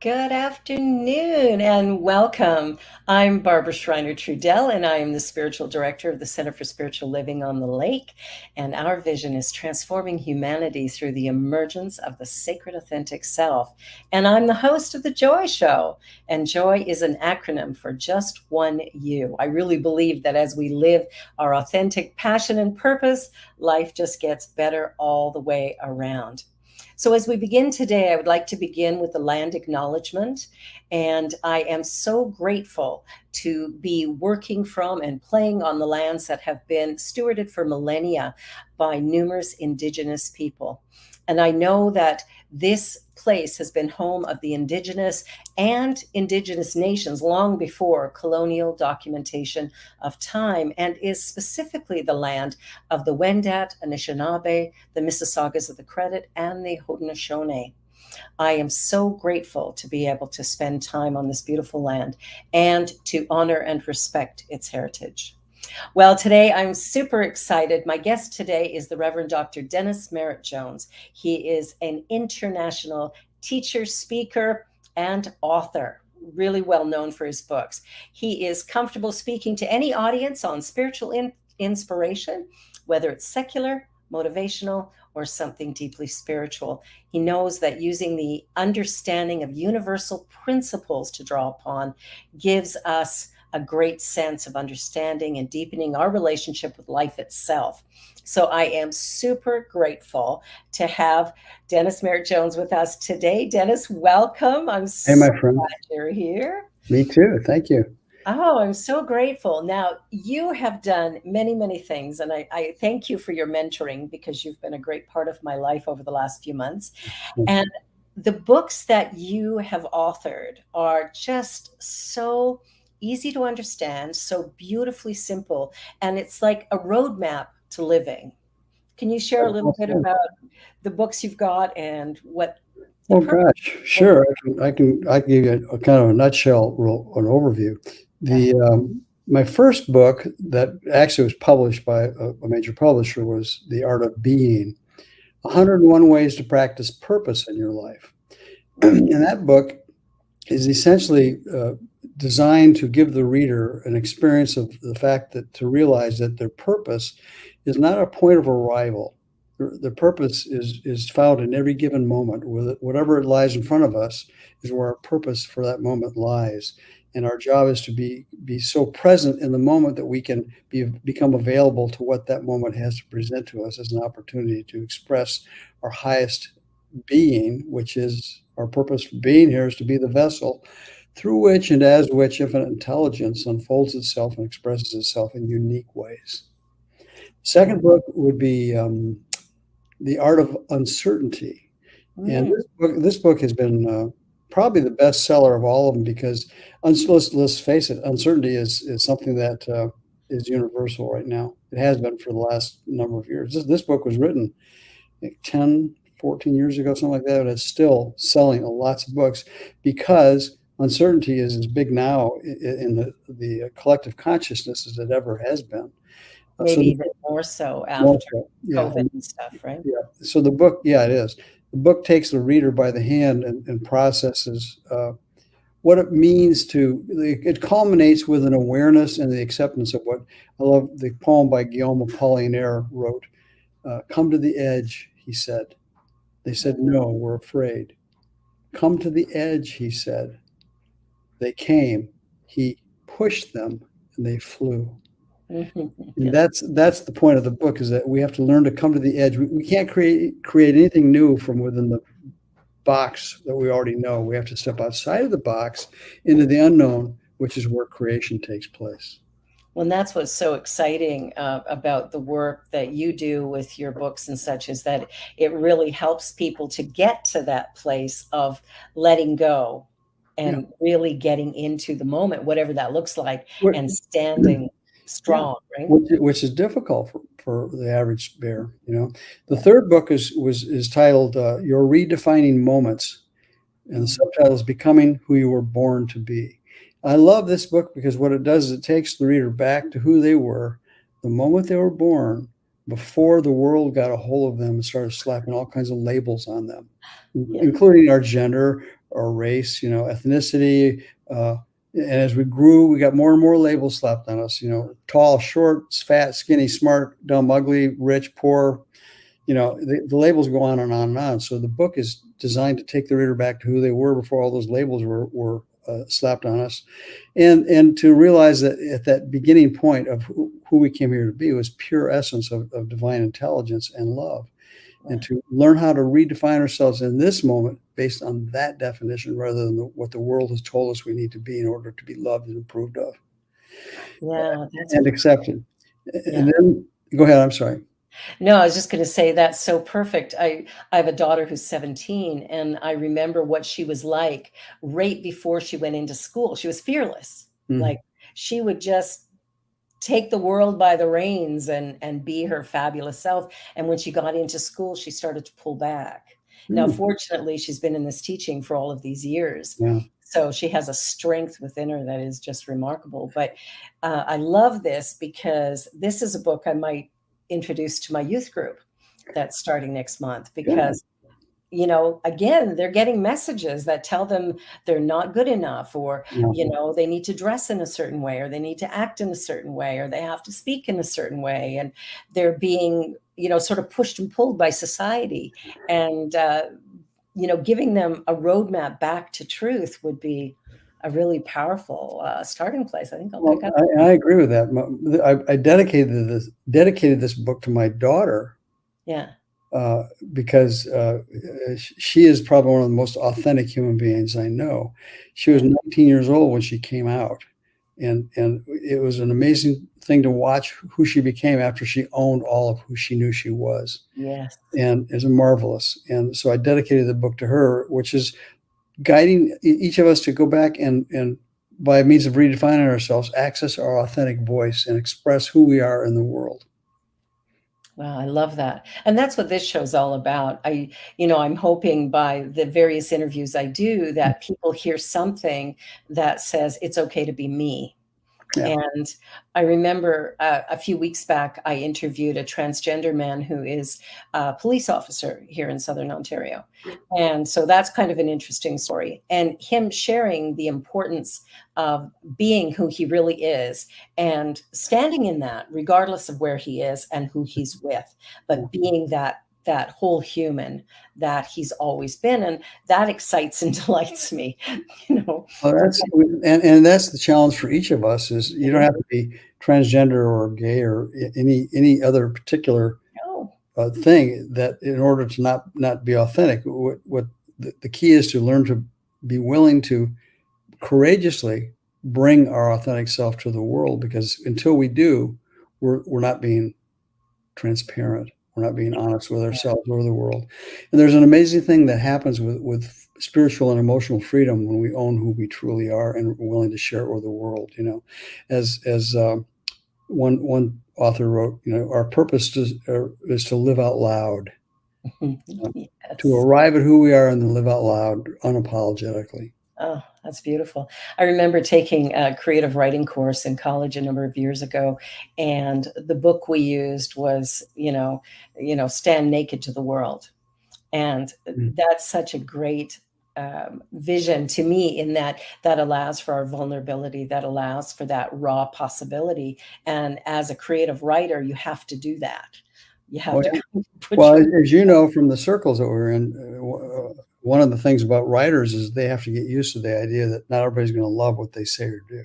Good afternoon and welcome. I'm Barbara Schreiner Trudell, and I am the spiritual director of the Center for Spiritual Living on the Lake. And our vision is transforming humanity through the emergence of the sacred, authentic self. And I'm the host of The Joy Show. And joy is an acronym for just one you. I really believe that as we live our authentic passion and purpose, life just gets better all the way around. So, as we begin today, I would like to begin with the land acknowledgement. And I am so grateful to be working from and playing on the lands that have been stewarded for millennia by numerous Indigenous people. And I know that this place has been home of the Indigenous and Indigenous nations long before colonial documentation of time, and is specifically the land of the Wendat, Anishinaabe, the Mississaugas of the Credit, and the Haudenosaunee. I am so grateful to be able to spend time on this beautiful land and to honor and respect its heritage. Well, today I'm super excited. My guest today is the Reverend Dr. Dennis Merritt Jones. He is an international teacher, speaker, and author, really well known for his books. He is comfortable speaking to any audience on spiritual inspiration, whether it's secular, motivational, or something deeply spiritual. He knows that using the understanding of universal principles to draw upon gives us a great sense of understanding and deepening our relationship with life itself. So I am super grateful to have Dennis Merritt Jones with us today. Dennis, welcome. I'm Hey, so my friend. glad you're here. Me too. Thank you. Oh, I'm so grateful. Now, you have done many, many things, and I thank you for your mentoring because you've been a great part of my life over the last few months. And the books that you have authored are just so easy to understand, so beautifully simple, and it's like a roadmap to living. Can you share a little bit about the books you've got and what the Oh purpose gosh, of sure. I can give you a kind of a nutshell, an overview. that? My first book that actually was published by a major publisher was The Art of Being: 101 Ways to Practice Purpose in Your Life. And that book is essentially designed to give the reader an experience of the fact that to realize that their purpose is not a point of arrival. The purpose is found in every given moment. Whatever it lies in front of us is where our purpose for that moment lies. And our job is to be so present in the moment that we can become available to what that moment has to present to us as an opportunity to express our highest being, which is our purpose for being here is to be the vessel through which and as which infinite intelligence unfolds itself and expresses itself in unique ways. Second book would be The Art of Uncertainty. And Mm, this book has been probably the best seller of all of them because let's face it, uncertainty is something that is universal right now. It has been for the last number of years. This book was written like 10, 14 years ago, something like that, and it's still selling lots of books because uncertainty is as big now in the collective consciousness as it ever has been. So maybe even more so more after so, yeah, COVID and stuff, right? yeah. So the book, yeah, it is. The book takes the reader by the hand and processes what it means to. It culminates with an awareness and the acceptance of what I love. The poem by Guillaume Apollinaire wrote. Come to the edge, he said. They said, no, we're afraid. Come to the edge, he said. They came. He pushed them and they flew. And Yes. that's the point of the book is that we have to learn to come to the edge. We can't create anything new from within the box that we already know. We have to step outside of the box into the unknown, which is where creation takes place. Well, and that's what's so exciting about the work that you do with your books and such is that it really helps people to get to that place of letting go Yeah. and really getting into the moment, whatever that looks like, What, and standing yeah. strong, right? Which is difficult for the average bear. The third book is titled "You're Redefining Moments," and the subtitle is "Becoming Who You Were Born to Be." I love this book because what it does is it takes the reader back to who they were the moment they were born, before the world got a hold of them and started slapping all kinds of labels on them, Yeah. including our gender, our race, ethnicity. And as we grew, we got more and more labels slapped on us, tall, short, fat, skinny, smart, dumb, ugly, rich, poor. The labels go on and on and on. So the book is designed to take the reader back to who they were before all those labels were slapped on us, and to realize that at that beginning point of who we came here to be was pure essence of divine intelligence and love, and to learn how to redefine ourselves in this moment based on that definition rather than what the world has told us we need to be in order to be loved and approved of Yeah, that's and accepted. yeah. And then go ahead. I'm sorry. No, I was just going to say that's so perfect. I have a daughter who's 17, and I remember what she was like right before she went into school. She was fearless. Mm. Like she would just take the world by the reins and be her fabulous self. And when she got into school, she started to pull back. Now, Mm. fortunately, she's been in this teaching for all of these years. Yeah. So she has a strength within her that is just remarkable. But I love this because this is a book I might introduce to my youth group that's starting next month Yeah. because again, they're getting messages that tell them they're not good enough, or, Yeah. they need to dress in a certain way, or they need to act in a certain way, or they have to speak in a certain way. And they're being, sort of pushed and pulled by society. And, giving them a roadmap back to truth would be a really powerful starting place. I think I'll Well, pick up. I agree with that. I dedicated this book to my daughter Yeah. uh, because she is probably one of the most authentic human beings I know. She was Yeah. 19 years old when she came out, and it was an amazing thing to watch who she became after she owned all of who she knew she was, Yes. and is marvelous. And so I dedicated the book to her, which is guiding each of us to go back and by means of redefining ourselves, access our authentic voice and express who we are in the world. Wow, I love that. And that's what this show's all about. I'm hoping by the various interviews I do that people hear something that says it's okay to be me. Yeah. And I remember a few weeks back, I interviewed a transgender man who is a police officer here in Southern Ontario. And so that's kind of an interesting story. And him sharing the importance of being who he really is and standing in that, regardless of where he is and who he's with, Yeah. but being that whole human that he's always been. And that excites and delights me, Well, because and that's the challenge for each of us is you don't it have to be transgender or gay or any other particular is. thing that in order to not be authentic. What the key is to learn to be willing to courageously bring our authentic self to the world, because until we do, we're not being transparent. We're not being honest with ourselves or the world. And there's an amazing thing that happens with spiritual and emotional freedom when we own who we truly are and we're willing to share it with the world. As one author wrote, our purpose is to live out loud, to Yes. arrive at who we are and then live out loud unapologetically. Oh, that's beautiful. I remember taking a creative writing course in college a number of years ago, and the book we used was, Stand Naked to the World. And Mm. that's such a great vision to me in that allows for our vulnerability, that allows for that raw possibility. And as a creative writer, you have to do that. You have Well, to kind of put well, your as you know from the circles that we're in, one of the things about writers is they have to get used to the idea that not everybody's going to love what they say or do.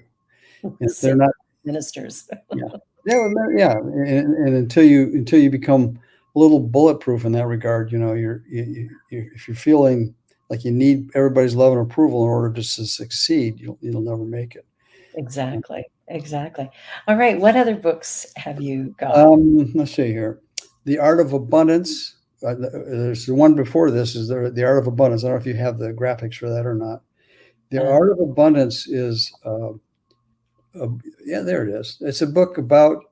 And if they're same not, ministers. yeah, yeah, well, yeah, and until you become a little bulletproof in that regard, if you're feeling like you need everybody's love and approval in order just to succeed, you'll never make it. Exactly, exactly. All right, what other books have you got? Let's see here, The Art of Abundance. There's the one before this is the Art of Abundance. I don't know if you have the graphics for that or not. The Uh, Art of Abundance is, yeah, there it is. It's a book about,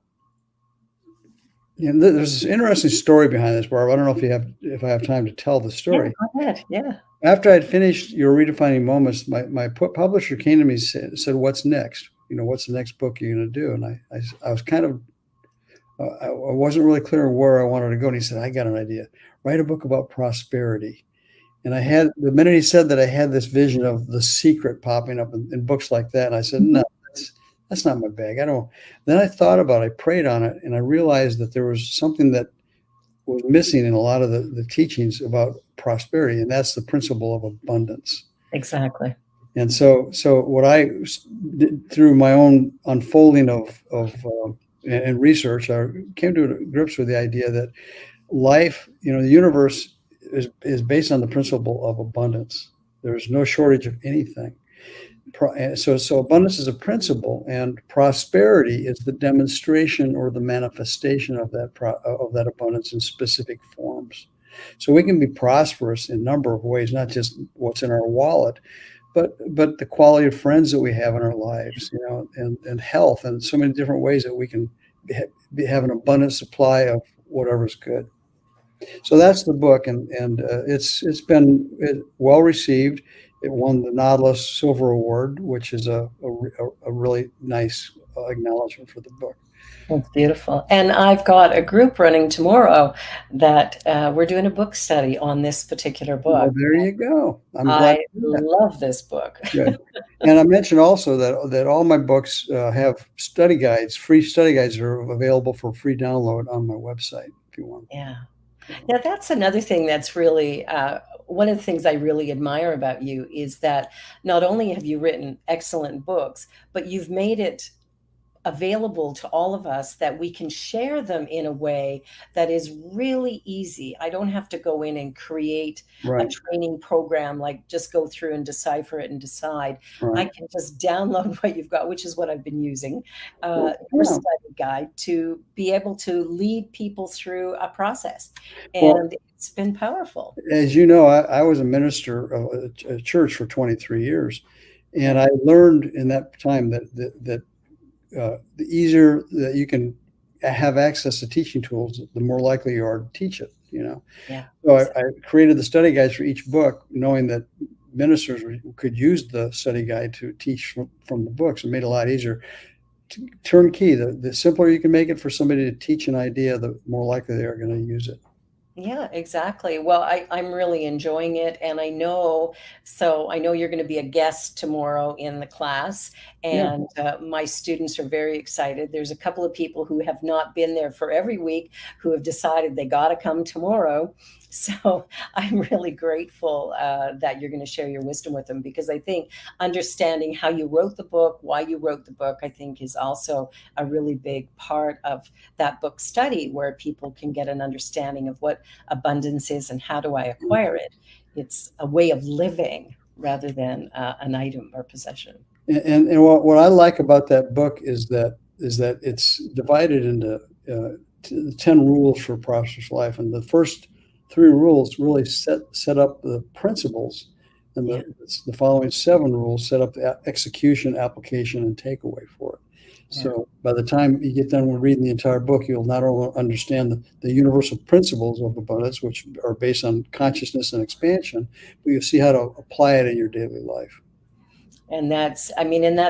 there's this interesting story behind this, Barb. I don't know if I have time to tell the yeah, story. go ahead, yeah. After I'd finished Your Redefining Moments, my publisher came to me and said, "What's next? What's the next book you're going to do?" And I was kind of, I wasn't really clear where I wanted to go. And he said, "I got an idea. Write a book about prosperity." And I had the minute he said that, I had this vision of The Secret popping up in books like that, and I said, Mhm. "No, that's not my bag. I don't." Then I thought about it, I prayed on it, and I realized that there was something that was missing in a lot of the teachings about prosperity, and that's the principle of abundance. Exactly. And so what I did through my own unfolding and research, I came to grips with the idea that life, the universe is based on the principle of abundance. There's no shortage of anything. So abundance is a principle, and prosperity is the demonstration or the manifestation of that abundance in specific forms. So we can be prosperous in a number of ways, not just what's in our wallet, but the quality of friends that we have in our lives, and health, and so many different ways that we can have an abundant supply of whatever's good. So that's the book, and it's been well received. It won the Nautilus Silver Award, which is a really nice acknowledgement for the book. That's beautiful. And I've got a group running tomorrow that we're doing a book study on this particular Well, book. there you go. I'm glad I to do that. love this book. Good. And I mentioned also that all my books have study guides, free study guides that are available for free download on my website if you want. Yeah. Now, that's another thing that's really one of the things I really admire about you is that not only have you written excellent books, but you've made it available to all of us that we can share them in a way that is really easy. I don't have to go in and create a Right, training program, like just go through and decipher it and decide. I right. can just download what you've got, which is what I've been using, Well, your yeah. study guide to be able to lead people through a process. Well, And it's been powerful. as you know, I was a minister of a church for 23 years, and Yeah. I learned in that time that the easier that you can have access to teaching tools, the more likely you are to teach it. Yeah. So Exactly. I created the study guides for each book, knowing that ministers could use the study guide to teach from the books. It made it a lot easier. Turnkey. The simpler you can make it for somebody to teach an idea, the more likely they are going to use it. Yeah, exactly. Well, I'm really enjoying it. And I know you're going to be a guest tomorrow in the class. Yeah. And my students are very excited. There's a couple of people who have not been there for every week who have decided they got to come tomorrow. So I'm really grateful that you're going to share your wisdom with them because I think understanding how you wrote the book, why you wrote the book, I think is also a really big part of that book study where people can get an understanding of what abundance is and how do I acquire it. It's a way of living rather than an item or possession. And what I like about that book is that it's divided into 10 rules for prosperous life, and the first 3 rules really set up the principles, and Yeah. the following 7 rules set up the execution, application, and takeaway for it. Yeah. So by the time you get done with reading the entire book, you'll not only understand the universal principles of abundance, which are based on consciousness and expansion, but you'll see how to apply it in your daily life. And that's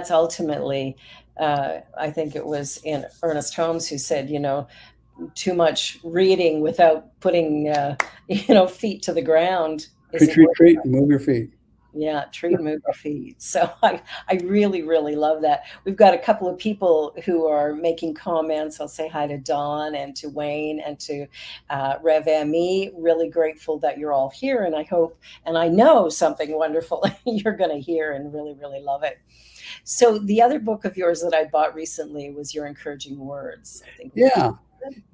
ultimately, I think it was in Ernest Holmes who said, too much reading without putting, feet to the ground isn't Retreat, worth. treat, and move your feet. Yeah, treat and move your feet. So I really, really love that. We've got a couple of people who are making comments. I'll say hi to Dawn and to Wayne and to Rev B. Really grateful that you're all here. And I hope, and I know something wonderful you're going to hear and really, really love it. So the other book of yours that I bought recently was Your Encouraging Words. I think we Yeah,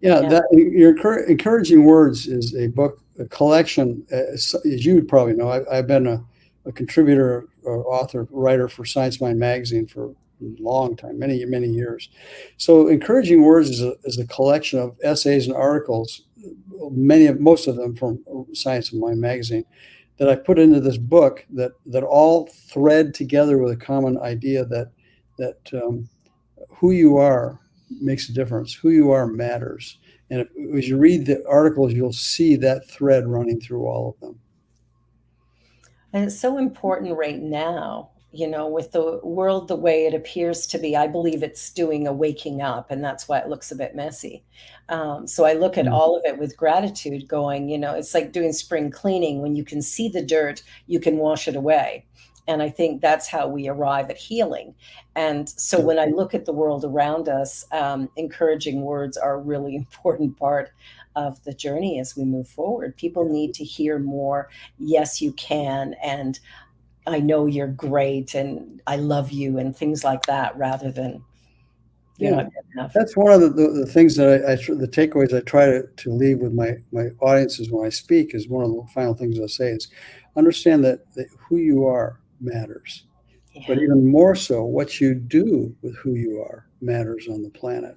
yeah. yeah, That your encouraging words is a book, a collection. As you would probably know, I've been a contributor, author, writer for Science Mind magazine for a long time, many many years. So, encouraging words is a collection of essays and articles, most of them from Science Mind magazine, that I put into this book that all thread together with a common idea that who you are makes a difference. Who you are matters. And as you read the articles, you'll see that thread running through all of them. and it's so important right now with the world the way it appears to be, I believe it's doing a waking up, and that's why it looks a bit messy. So I look at Mm. all of it with gratitude, going, it's like doing spring cleaning. When you can see the dirt, you can wash it away. And I think that's how we arrive at healing. And so Yeah. when I look at the world around us, encouraging words are a really important part of the journey as we move forward. People need to hear more. Yes, you can. And I know you're great and I love you and things like that, rather than you're Yeah. not good enough. That's one of the things that the takeaways I try to leave with my audiences when I speak is one of the final things I say is understand that who you are matters, but Yeah. even more so, what you do with who you are matters on the planet.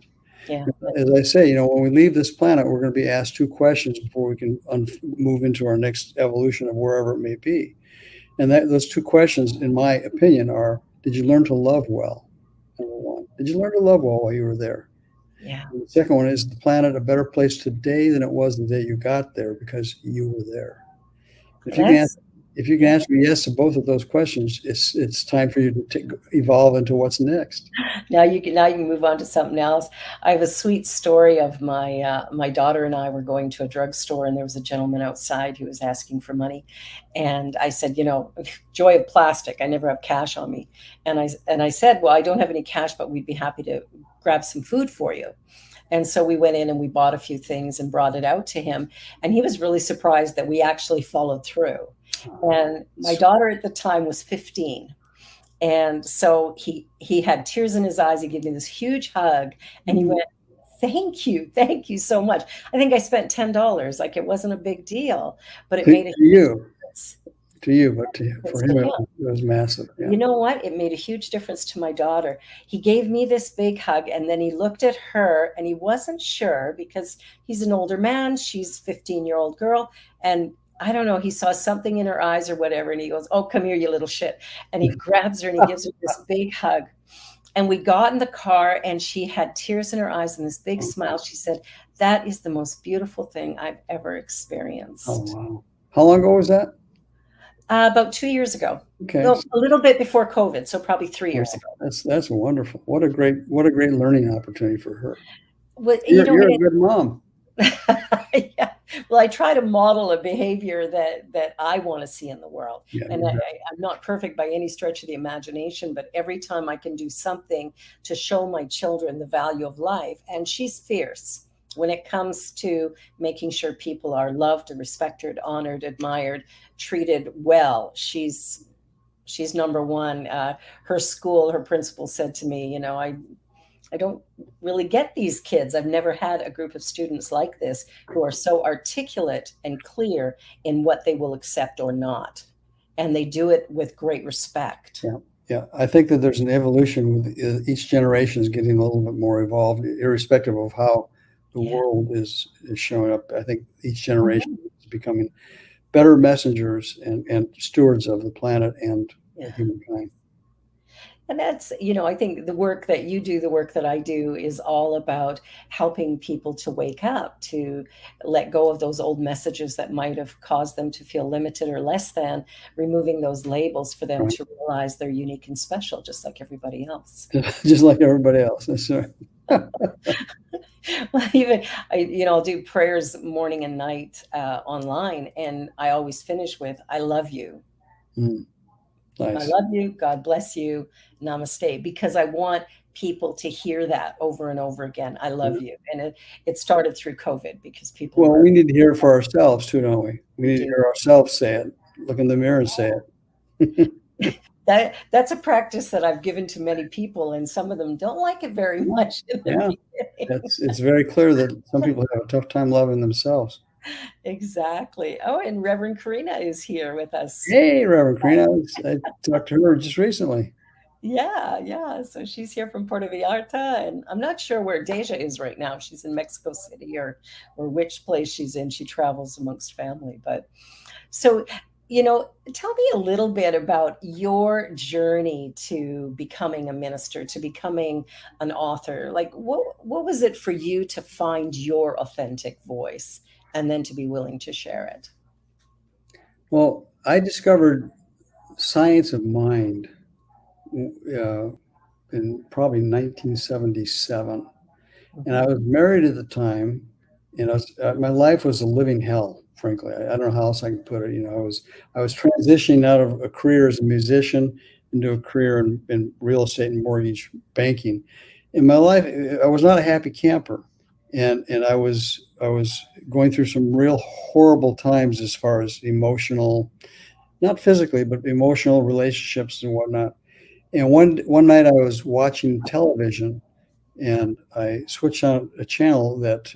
Yeah. As I say, when we leave this planet, we're going to be asked two questions before we can move into our next evolution of wherever it may be. And those two questions, in my opinion, are: did you learn to love well? Number one, did you learn to love well while you were there? Yeah. And the second one is: the planet a better place today than it was the day you got there because you were there? If you can That's, answer, if you can yeah. answer yes to both of those questions, it's time for you to evolve into what's next. Now you can move on to something else. I have a sweet story of my daughter and I were going to a drugstore, and there was a gentleman outside who was asking for money, and I said, joy of plastic. I never have cash on me, and I said, well, I don't have any cash, but we'd be happy to grab some food for you. And so we went in and we bought a few things and brought it out to him, and he was really surprised that we actually followed through. And my daughter at the time was 15. And so he had tears in his eyes. He gave me this huge hug and he Mm. went, thank you so much. I think I spent $10. Like, it wasn't a big deal, but it To, made a to huge you, difference but for to him, him. it was massive. Yeah. You know what? It made a huge difference to my daughter. He gave me this big hug and then he looked at her and he wasn't sure because he's an older man. She's a 15-year-old girl. And I don't know, he saw something in her eyes or whatever. And he goes, oh, come here, you little shit. And he grabs her and he gives her this big hug. And we got in the car and she had tears in her eyes and this big smile. She said, that is the most beautiful thing I've ever Oh, experienced. wow. How long ago was that? About 2 years ago. Okay. No, a little bit before COVID. So probably 3 years Wow. ago. That's wonderful. What a great learning opportunity for her. Well, You're a and good mom. yeah. Well, I try to model a behavior that I want to see in the world. Yeah. And I'm not perfect by any stretch of the imagination, but every time I can do something to show my children the value of life, and she's fierce when it comes to making sure people are loved, respected, honored, admired, treated well. She's number one. Her school, her principal said to me, I don't really get these kids. I've never had a group of students like this who are so articulate and clear in what they will accept or not. And they do it with great respect. Yeah. Yeah. I think that there's an evolution with each generation is getting a little bit more evolved, irrespective of how the Yeah. world is showing up. I think each generation Mhm. is becoming better messengers and stewards of the planet and Yeah. humankind. And that's, I think the work that you do, the work that I do is all about helping people to wake up, to let go of those old messages that might have caused them to feel limited or less than, removing those labels for them Right. to realize they're unique and special, just like everybody else. Just like everybody else. That's right. Well, even I'll do prayers morning and night online, and I always finish with "I love you, Mm, I nice. love you, God bless you, Namaste," because I want people to hear that over and over again. I Yeah. love you, and it started through COVID because people Well, were we need to hear it for ourselves too, don't we? We we need to do hear ourselves say it. Look in the mirror and say it. that's a practice that I've given to many people, and some of them don't like it very much in the Yeah, beginning. it's very clear that some people have a tough time loving themselves. Exactly. Oh, and Reverend Karina is here with us. Hey, Reverend Karina, I talked to her just recently. Yeah, yeah. So she's here from Puerto Vallarta, and I'm not sure where Deja is right now. She's in Mexico City or which place she's in. She travels amongst family. But so, tell me a little bit about your journey to becoming a minister, to becoming an author. Like, what was it for you to find your authentic voice and then to be willing to share it? Well, I discovered science of mind uh, in probably 1977, and I Mhm. was married at the time, and my life was a living hell. Frankly, I don't know how else I can put it. I was transitioning out of a career as a musician into a career in real estate and mortgage banking. In my life, I was not a happy camper, and I was going through some real horrible times as far as emotional, not physically, but emotional relationships and whatnot. And one night I was watching television, and I switched on a channel that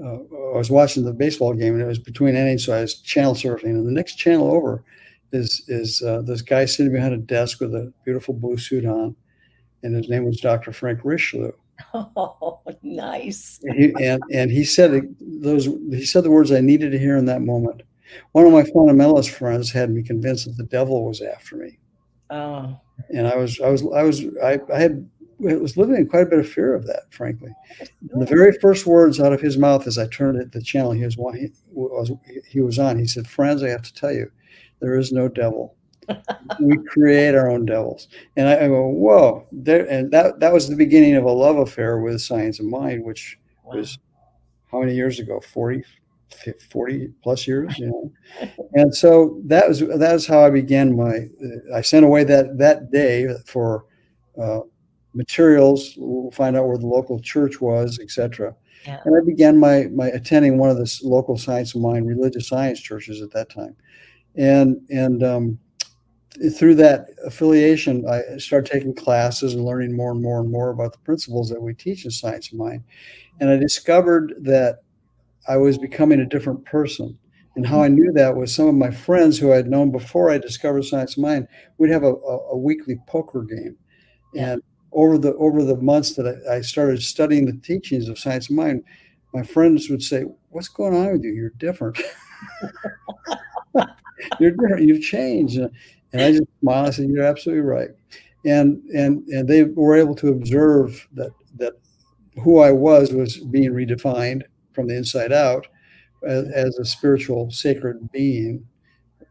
I was watching the baseball game, and it was between innings, so I was channel surfing. And the next channel over is this guy sitting behind a desk with a beautiful blue suit on, and his name was Dr. Frank Richelieu. Oh, nice. And he said the words I needed to hear in that moment. One of my fundamentalist friends had me convinced that the devil was after me, Oh, and I was living in quite a bit of fear of that, frankly. And the understood. very first words out of his mouth as I turned at the channel he was on, he said, "Friends, I have to tell you, there is no devil. We create our own devils." And I go, "Whoa!" And that was the beginning of a love affair with science of mind, which Wow. was how many years ago? 40 plus years, And so that was how I began my. I sent away that day for uh, materials. We'll find out where the local church was, etc. Yeah. And I began my attending one of the local Science of Mind religious science churches at that time. And through that affiliation, I started taking classes and learning more and more and more about the principles that we teach in Science of Mind. And I discovered that I was becoming a different person. And how I knew that was some of my friends who I'd known before I discovered Science of Mind, we'd have a weekly poker game. Yeah. And over the months that I started studying the teachings of Science of Mind, my friends would say, "What's going on with you? You're different. You're different. You've changed." And I just smiled. I said, "You're absolutely right." And they were able to observe that who I was being redefined from the inside out as a spiritual sacred being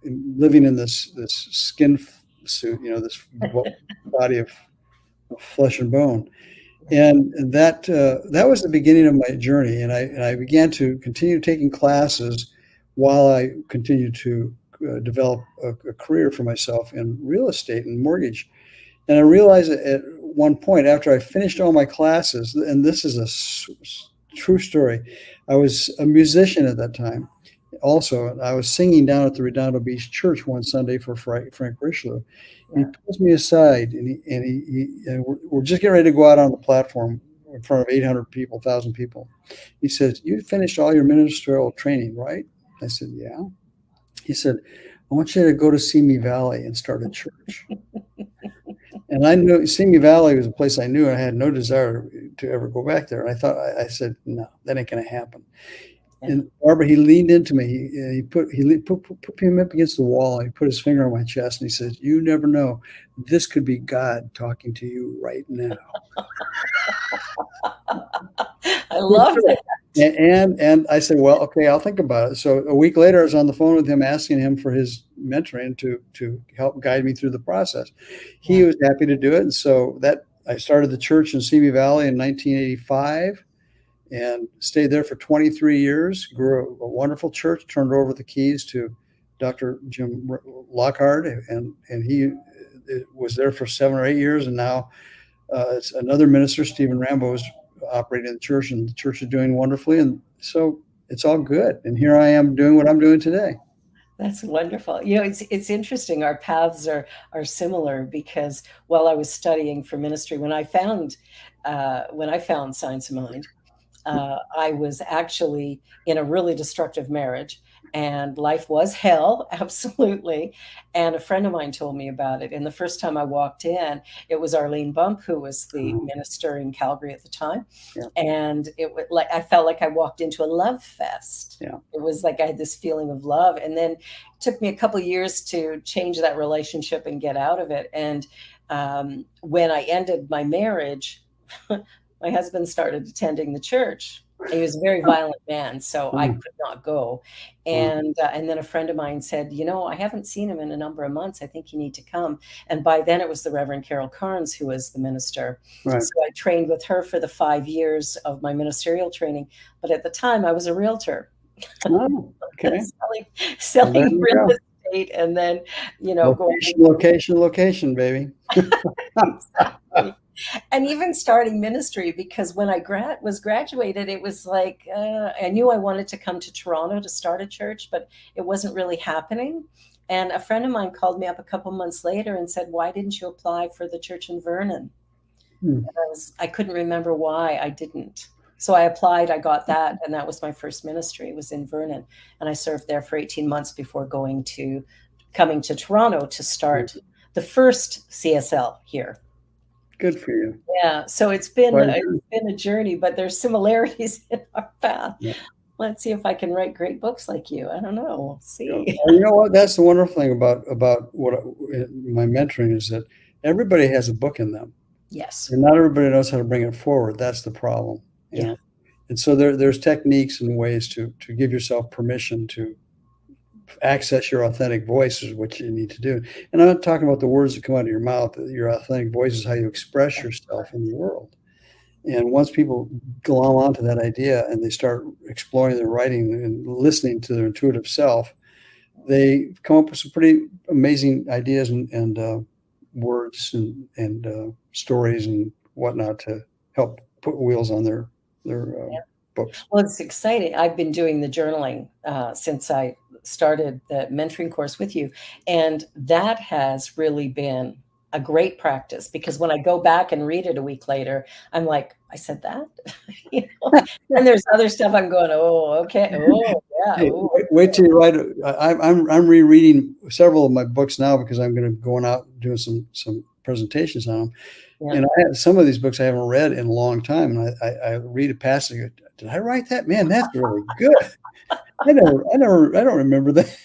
living in this skin suit, this body of flesh and bone. And that was the beginning of my journey. And I began to continue taking classes while I continued to develop a career for myself in real estate and mortgage. And I realized at one point after I finished all my classes, and this is a true story, I was a musician at that time. Also, I was singing down at the Redondo Beach Church one Sunday for Frank Richelieu. He Yeah. pulls me aside, and we're just getting ready to go out on the platform in front of 800 people, 1,000 people. He says, "You finished all your ministerial training, right?" I said, "Yeah." He said, "I want you to go to Simi Valley and start a church." And I knew Simi Valley was a place I knew, and I had no desire to ever go back there. And I said, "No, that ain't going to happen." Yeah. And Barbara, he leaned into me. He put him up against the wall. And he put his finger on my chest, and he says, "You never know. This could be God talking to you right now." I love that. And I said, "Well, okay, I'll think about it." So a week later, I was on the phone with him, asking him for his mentoring to help guide me through the process. He Yeah. was happy to do it, and so that I started the church in Simi Valley in 1985 and stayed there for 23 years. Grew a wonderful church. Turned over the keys to Dr. Jim Lockhart, and he was there for 7 or 8 years, and now it's another minister, Stephen Rambo, is operating the church, and the church is doing wonderfully. And so it's all good. And here I am doing what I'm doing today. That's wonderful. It's interesting. Our paths are similar because while I was studying for ministry, when I found Science of Mind, I was actually in a really destructive marriage, and life was hell, absolutely. And a friend of mine told me about it. And the first time I walked in, it was Arlene Bump, who was the Um, minister in Calgary at the time. yeah, And it was like I felt like I walked into a love fest. yeah. It was like I had this feeling of love. And then it took me a couple of years to change that relationship and get out of it. And when I ended my marriage, my husband started attending the church. He was a very violent man, so I Mm, could not go. wow. And then a friend of mine said, "You know, I haven't seen him in a number of months. I think you need to come." And by then it was the Reverend Carol Carnes who was the minister. Right. So I trained with her for the 5 years of my ministerial training, but at the time I was a realtor. Oh, okay. selling Well, there selling you real go. estate and then, going Location, location, location, baby. exactly. And even starting ministry, because when I was graduated, it was like I knew I wanted to come to Toronto to start a church, but it wasn't really happening. And a friend of mine called me up a couple months later and said, "Why didn't you apply for the church in Vernon?" Hmm. I couldn't remember why I didn't. So I applied, I got that, and that was my first ministry. It was in Vernon, and I served there for 18 months before coming to Toronto to start the first CSL here. Good for you. Yeah, so Quite a it's journey. been a journey, but there's similarities in our path. Yeah. Let's see if I can write great books like you. I don't know. We'll Yeah. see. Well, you know what? That's the wonderful thing about my mentoring is that everybody has a book in them, Yes. and not everybody knows how to bring it forward. That's the problem, you Yeah. know. And so there's techniques and ways to give yourself permission to access your authentic voice is what you need to do. And I'm not talking about the words that come out of your mouth. Your authentic voice is how you express yourself in the world. And once people glom onto that idea and they start exploring their writing and listening to their intuitive self, they come up with some pretty amazing ideas and words and stories and whatnot to help put wheels on their books. Well, it's exciting. I've been doing the journaling since I started the mentoring course with you. And that has really been a great practice because when I go back and read it a week later, I'm like, I said that. you know? And there's other stuff I'm going, oh, okay. Oh, yeah. Hey, Oh, wait till you write. I'm rereading several of my books now because I'm going to be going out doing some presentations on them. yeah. And I had some of these books I haven't read in a long time, and I read a passage. Did I write that? Man, that's really good. I don't remember that.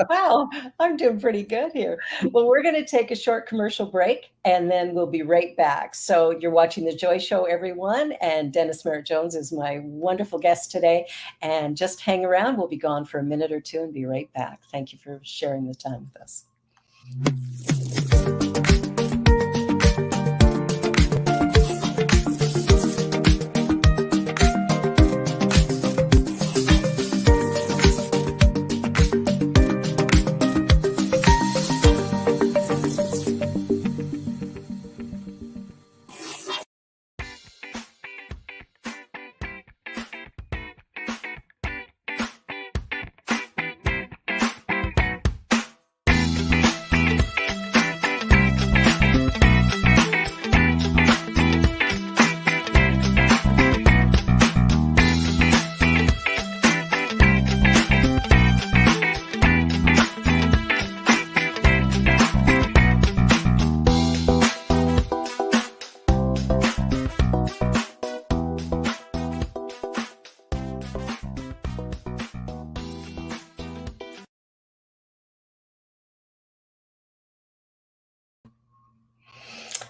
Wow, I'm doing pretty good here. Well, we're going to take a short commercial break and then we'll be right back. So, you're watching The Joy Show, everyone. And Dennis Merritt Jones is my wonderful guest today. And just hang around. We'll be gone for a minute or two and be right back. Thank you for sharing the time with us.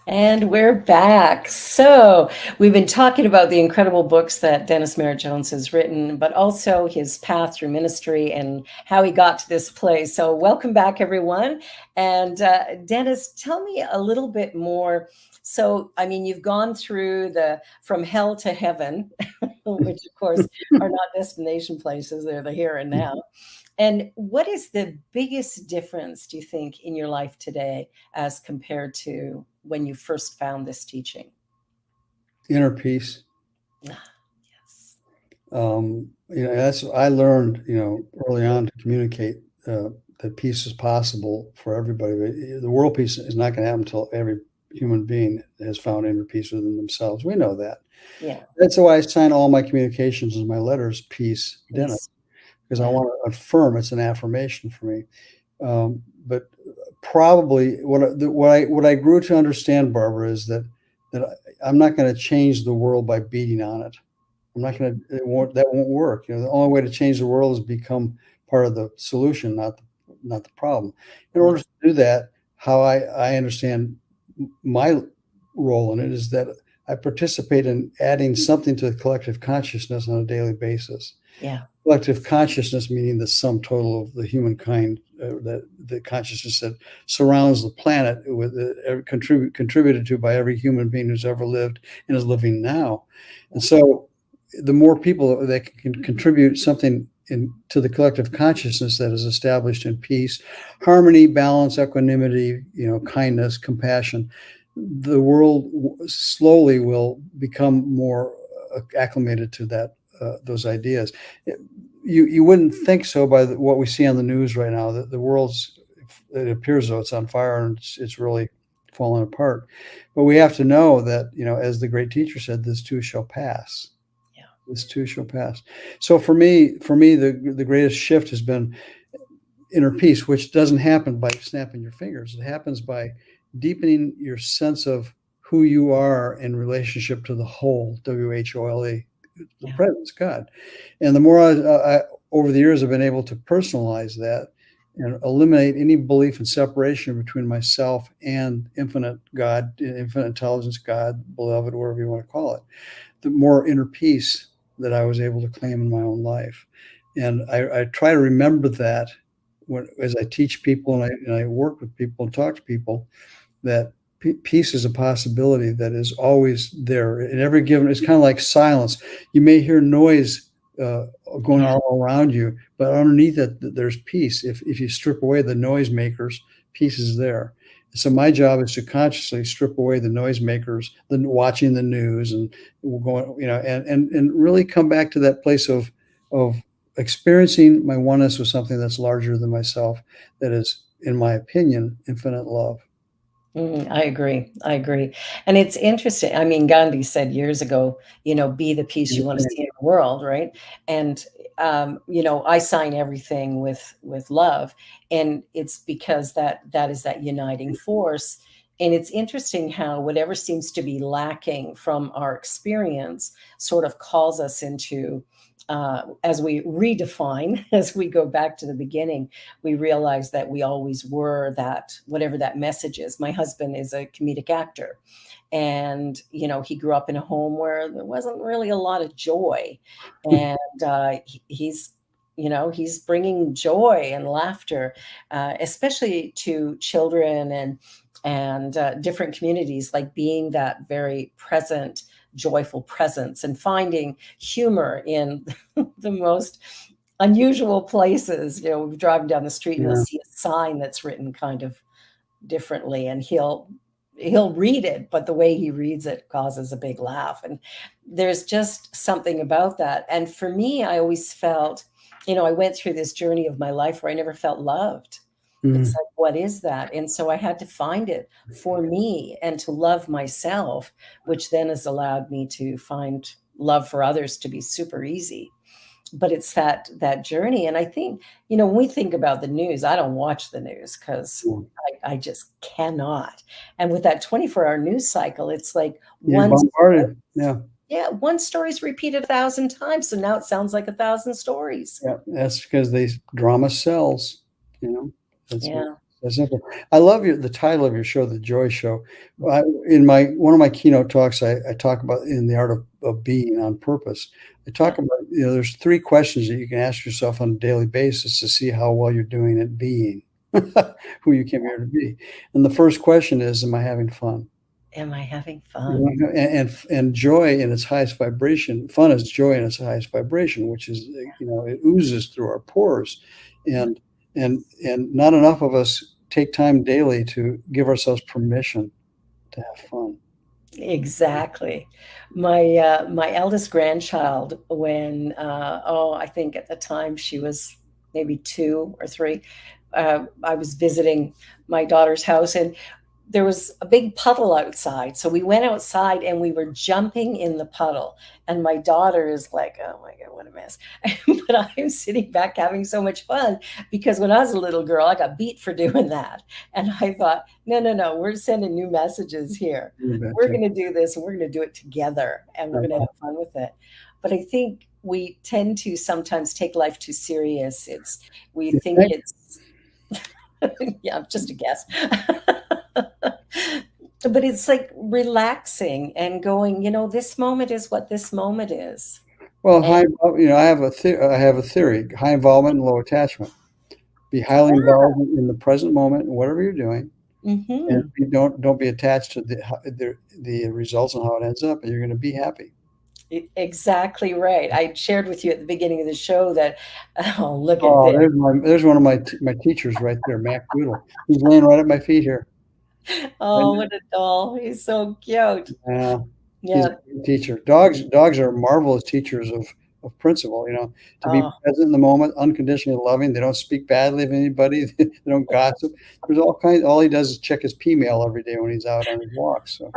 And we're back. So, we've been talking about the incredible books that Dennis Merritt Jones has written, but also his path through ministry and how he got to this place. So, welcome back, everyone. And Dennis, tell me a little bit more. So, I mean, you've gone through the from hell to heaven, which of course are not destination places, they're the here and now. And what is the biggest difference, do you think, in your life today as compared to when you first found this teaching? Inner peace. Ah, yes. That's I learned, early on to communicate that peace is possible for everybody. But the world peace is not going to happen until every human being has found inner peace within themselves. We know that. Yeah. That's why I sign all my communications and my letters, peace, Dennis, Peace. because I Yeah. want to affirm it's an affirmation for me. But probably what I grew to understand, Barbara, is that I'm not going to change the world by beating on it. I'm not going to. That won't work. The only way to change the world is become part of the solution, not the problem. In Yeah. order to do that, how I understand my role in it is that I participate in adding something to the collective consciousness on a daily basis. Yeah. Collective consciousness meaning the sum total of the humankind, that the consciousness that surrounds the planet, with contributed to by every human being who's ever lived and is living now. And so the more people that can contribute something to the collective consciousness that is established in peace, harmony, balance, equanimity, kindness, compassion, the world slowly will become more acclimated to those ideas. You wouldn't think so by what we see on the news right now. That the world's, it appears though it's on fire and it's really falling apart. But we have to know that, as the great teacher said, this too shall pass. Yeah. This too shall pass. So for me, the greatest shift has been inner peace, which doesn't happen by snapping your fingers. It happens by deepening your sense of who you are in relationship to the whole, WHOLE, the Yeah. presence, God. And the more I over the years, I've been able to personalize that and eliminate any belief in separation between myself and infinite God, infinite intelligence, God, beloved, whatever you want to call it, the more inner peace that I was able to claim in my own life. And I try to remember that as I teach people and I work with people and talk to people, that peace is a possibility that is always there in every given. It's kind of like silence. You may hear noise going Yeah. all around you, but underneath it, there's peace. If you strip away the noisemakers, peace is there. So my job is to consciously strip away the noisemakers, watching the news and going, and really come back to that place of experiencing my oneness with something that's larger than myself, that is, in my opinion, infinite love. I agree. I agree. And it's interesting. I mean, Gandhi said years ago, be the peace you want to see in the world, right? And I sign everything with love, and it's because that is that uniting force. And it's interesting how whatever seems to be lacking from our experience sort of calls us into, as we redefine, as we go back to the beginning, we realize that we always were that, whatever that message is. My husband is a comedic actor, and he grew up in a home where there wasn't really a lot of joy, and he's bringing joy and laughter, especially to children and different communities, like being that very present, joyful presence and finding humor in the most unusual places. We're driving down the street and you'll Yeah. see a sign that's written kind of differently, and he'll read it, but the way he reads it causes a big laugh. And there's just something about that. And for me, I always felt, I went through this journey of my life where I never felt loved. It's Mm. like, what is that? And so I had to find it for me and to love myself, which then has allowed me to find love for others to be super easy. But it's that journey. And I think, when we think about the news, I don't watch the news because Yeah. I just cannot. And with that 24-hour news cycle, it's like You're one story, bombarded. Yeah. yeah, one story's repeated 1,000 times. So now it sounds like 1,000 stories. Yeah. That's because they drama sells, you know. That's Yeah. that's simple. I love the title of your show, The Joy Show. In one of my keynote talks, I talk about in the art of being on purpose. I Yeah. talk about, there's 3 questions that you can ask yourself on a daily basis to see how well you're doing at being who you came here to be. And the first question is, am I having fun? Am I having You fun? know, and joy in its highest vibration, fun is joy in its highest vibration, which is, it oozes through our pores. Yeah. And not enough of us take time daily to give ourselves permission to have fun. Exactly. My eldest grandchild, when I think at the time she was maybe 2 or 3, I was visiting my daughter's house, and there was a big puddle outside. So we went outside and we were jumping in the puddle. And my daughter is like, oh my God, what a mess. But I'm sitting back having so much fun because when I was a little girl, I got beat for doing that. And I thought, no, no, no, we're sending new messages here. You We're betcha. going to do this and we're going to do it together and we're going to have fun with it. But I think we tend to sometimes take life too serious. We You think think? it's, yeah, just a guess. But it's like relaxing and going, this moment is what this moment is. Well, And I have a theory: high involvement and low attachment. Be highly involved in the present moment and whatever you're doing, and hmm don't be attached to the results and how it ends up, and you're going to be happy. Exactly right. I shared with you at the beginning of the show that, oh, look at Oh, this. there's one of my teachers right there, Mac Doodle. He's laying right at my feet here. Right Oh, what a doll. He's so cute. now. He's a Yeah. great teacher. Dogs are marvelous teachers of principle. To be Oh, present in the moment, unconditionally loving. They don't speak badly of anybody. They don't gossip. There's all kinds. All he does is check his P mail every day when he's out on his walks. So,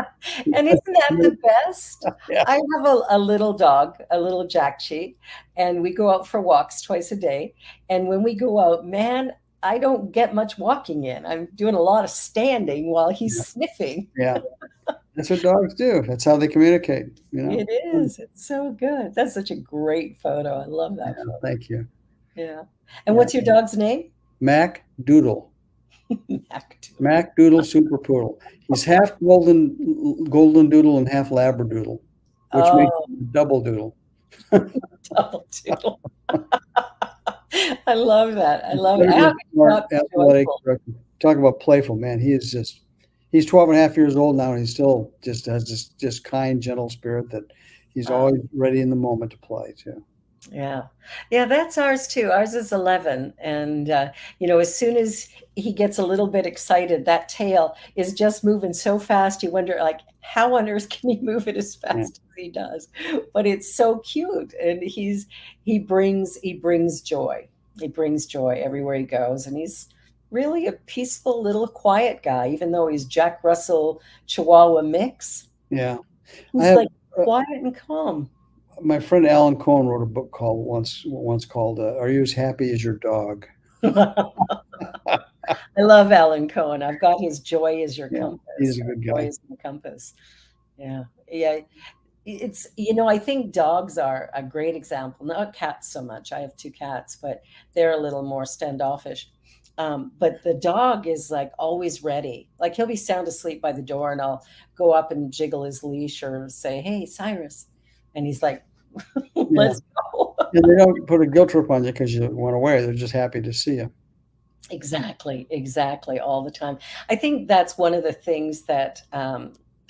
and isn't that the best? yeah, I have a little dog, a little Jack Cheat, and we go out for walks twice a day. And when we go out, man, I don't get much walking in. I'm doing a lot of standing while he's yeah, sniffing. yeah. That's what dogs do. That's how they communicate. It is. It's so good. That's such a great photo. I love Yeah, that photo. thank you. Yeah. And Yeah, what's your dog's name? Mac Doodle. Mac. Mac Doodle Super Poodle. He's half golden doodle and half labradoodle, which makes Oh, him a double doodle. double doodle. I love that. I love it. How Incredibly could you smart, not be athletic. joyful? Talk about playful, man. He's 12 and a half years old now, and he still just has this just kind, gentle spirit that he's Wow. always ready in the moment to play too. Yeah. Yeah, that's ours too. Ours is 11. And, as soon as he gets a little bit excited, that tail is just moving so fast. You wonder, like, how on earth can he move it as Yeah, fast as he does? But it's so cute. And he brings joy. He brings joy everywhere he goes. And he's really a peaceful little quiet guy, even though he's Jack Russell Chihuahua mix. yeah. I He's have like quiet and calm. my friend Alan Cohen wrote a book called once called "Are You as Happy as Your Dog?" I love Alan Cohen. I've got his Joy is Your Yeah, he's Compass, a or good Joy guy. is my compass. Yeah. Yeah. I think dogs are a great example. Not cats so much. I have two cats, but they're a little more standoffish. But the dog is like always ready. Like he'll be sound asleep by the door, and I'll go up and jiggle his leash or say, "Hey, Cyrus," and he's like, Yeah, "Let's go." and they don't put a guilt trip on you because you went away. They're just happy to see you. Exactly, exactly, all the time. I think that's one of the things that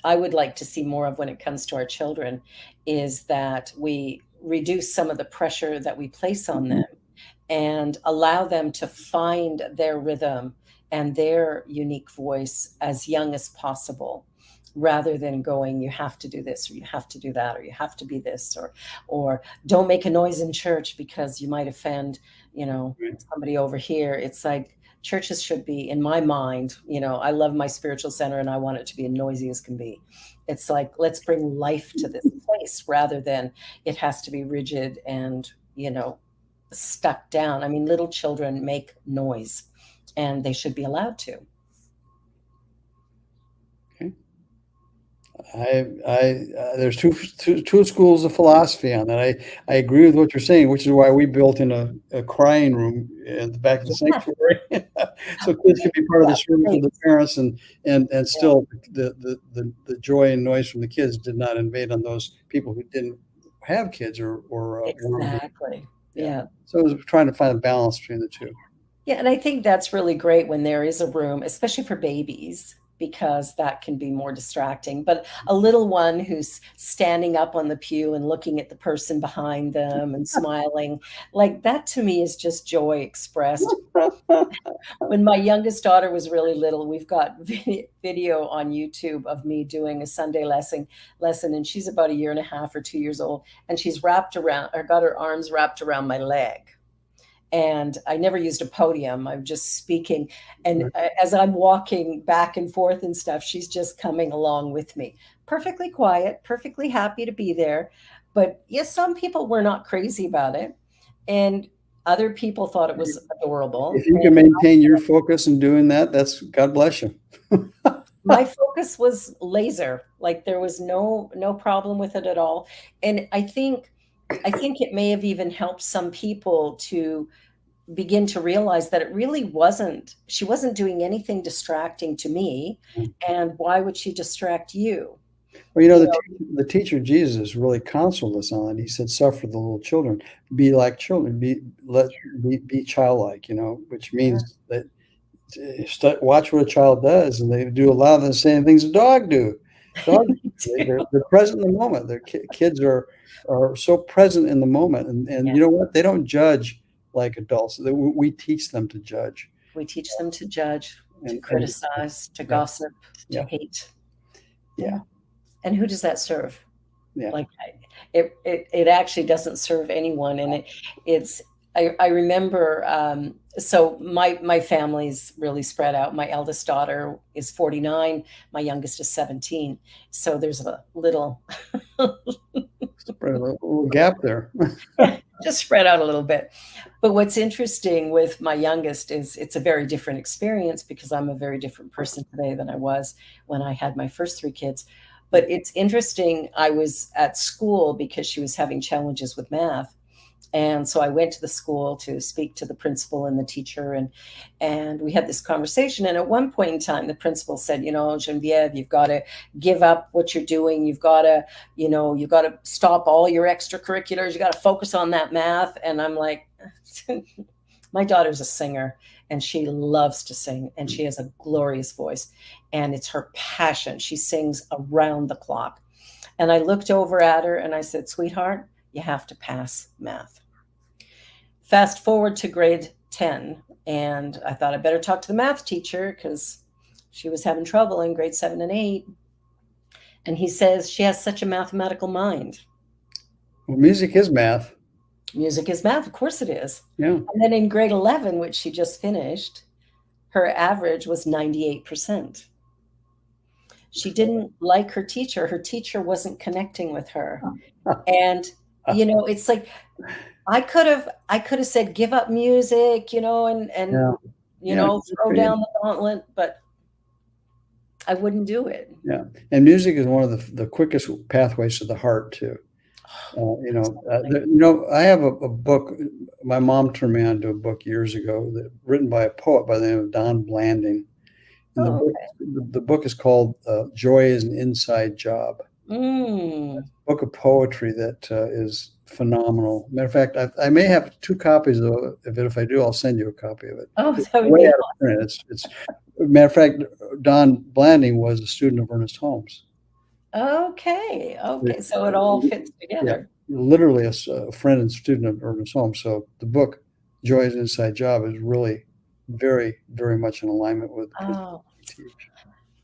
I would like to see more of when it comes to our children is that we reduce some of the pressure that we place on them Mhm. and allow them to find their rhythm and their unique voice as young as possible rather than going you have to do this or you have to do that or you have to be this or don't make a noise in church because you might offend Right. somebody over here. It's like churches should be, in my mind, I love my spiritual center and I want it to be as noisy as can be. It's like let's bring life to this place rather than it has to be rigid and stuck down. I mean, little children make noise and they should be allowed to. Okay. There's two schools of philosophy on that. I agree with what you're saying, which is why we built in a crying room at the back of the Yeah, sanctuary, so kids can be part of the that's service great. with their parents, and Yeah, still the joy and noise from the kids did not invade on those people who didn't have kids or wanted to. exactly. Yeah. Yeah. So it was trying to find a balance between the two. Yeah, and I think that's really great when there is a room, especially for babies, because that can be more distracting. But a little one who's standing up on the pew and looking at the person behind them and smiling, like that to me is just joy expressed. When my youngest daughter was really little, we've got video on YouTube of me doing a Sunday lesson, and she's about a year and a half or 2 years old, and she's wrapped around or got her arms wrapped around my leg. And I never used a podium. I'm just speaking. And as I'm walking back and forth and stuff, she's just coming along with me. Perfectly quiet, perfectly happy to be there. But yes, some people were not crazy about it. And other people thought it was adorable. If you can maintain your focus in doing that, that's God bless you. My focus was laser. Like there was no problem with it at all. And I think it may have even helped some people to begin to realize that it really wasn't, she wasn't doing anything distracting to me. And why would she distract you? Well, you know, You know, the teacher Jesus really counseled us on it. He said, "Suffer the little children, be like children, be childlike." You know, which yeah, means that watch what a child does, and they do a lot of the same things a dog do. Dogs, me too. they're present in the moment. Their kids are so present in the moment, and Yeah, you know what? They don't judge like adults. We teach them to judge, we teach them to judge, to and criticize, to yeah, gossip, to yeah, hate. yeah, Yeah. And who does that serve? yeah. Like, it actually doesn't serve anyone. And it's, I remember, so my family's really spread out. My eldest daughter is 49, my youngest is 17. So there's a little, Spread a little gap there. just spread out a little bit. But what's interesting with my youngest is it's a very different experience because I'm a very different person today than I was when I had my first three kids. But it's interesting. I was at school because she was having challenges with math. And so I went to the school to speak to the principal and the teacher, and we had this conversation. And at one point in time, the principal said, Genevieve, you've got to give up what you're doing. You've got to, you've got to stop all your extracurriculars. You got to focus on that math. And I'm like, my daughter's a singer and she loves to sing and she has a glorious voice and it's her passion. She sings around the clock. And I looked over at her and I said, sweetheart, you have to pass math. Fast forward to grade 10, and I thought I better talk to the math teacher because she was having trouble in grade 7 and 8. And he says she has such a mathematical mind. Well, music is math. Music is math, of course it is. Yeah. And then in grade 11, which she just finished, her average was 98%. She didn't like her teacher. Her teacher wasn't connecting with her. And it's like I could have said give up music, and Yeah. Yeah. throw down the gauntlet, but I wouldn't do it. Yeah. And music is one of the quickest pathways to the heart too. I have a book. My mom turned me on to a book years ago written by a poet by the name of Don Blanding. And Oh, the book is called "Joy is an Inside Job." okay. Book of poetry that is phenomenal. Matter of fact, I may have two copies of it. If I do, I'll send you a copy of it. Oh, It's that would way be out of print. It's matter of fact, Don Blanding was a student of Ernest Holmes. okay. Okay, so it all fits Yeah, together. literally a friend and student of Ernest Holmes. So the book "Joy is an Inside Job" is really very, very much in alignment with the principles Oh. we teach.